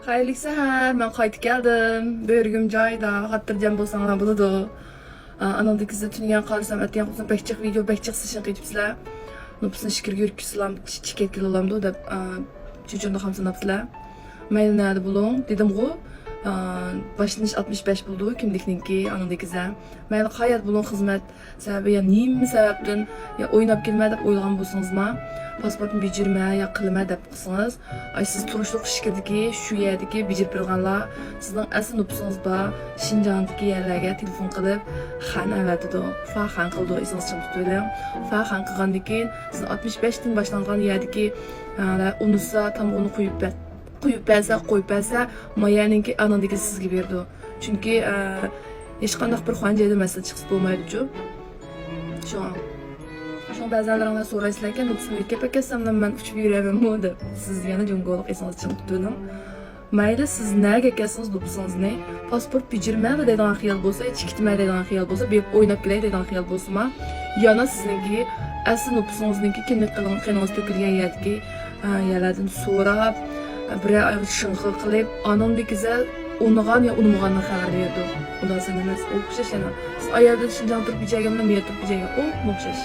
Hayırlı seher, ben kayıt geldim. Börgüm cayda, hatırlayacağım bolsanlar buludu. Anadaki size tüngen kalırsam, ötüyen kusum bekçik video, bekçik sıçın kıyıpsizler. Nupusunu şükür görüküsülam, çiketkili olamdı, da çocuğunda kamsın apsizler. Maylı nerede bulun, dedim bu. Başlaniş 65 buldu, kimlikninki, anadaki size. Maylı hayat bulun hizmet sebebi, ya neymi sebepten, ya oynap gelme dep oylagan bolsanız mı? Pasportun becirme, ya qilma dep qısınız. Ay siz turuşluq şikirdiki, şu yerdiki becirip bilganlar, sizden asıl nupusunuz ba, Şinjandaki yerlerge telefon qilib, xan avatidu, fa xan qildu, esiniz çın tutuylum. Fa xan qilgandiki, siz 65'ten başlangan yerdiki, unusa tam onu qo'yib bersa, mayaninki anandiki sizga berdi. Chunki hech qanday bir xonjada masala chiqsa bo'lmaydi-ku. Şu ba'zanlaringlar so'raysizlar-ekan, nutqini kepakasam men uchib yuramanmi deb. Siz yana jungolik esingiz chiqib tutunim. Mayli siz nega kelsangiz nutqingiz ne? Pasport bijirma degan xiyol bo'lsa, chikitma degan xiyol bo'lsa, berib o'ynab kelay degan xiyol bo'lsa-ma, yana sizningki asl nutqingizningki kimlik qilingan to'kilgan yerdagi yerlardan so'rab, bir shunqil qilib, anamdikiza ungan ya unmaganini xabar berdi. Undan sen emas, o'xshash yana. Siz ayolda Şinjan turib ijagamdan men turib ijaga, o'xshash.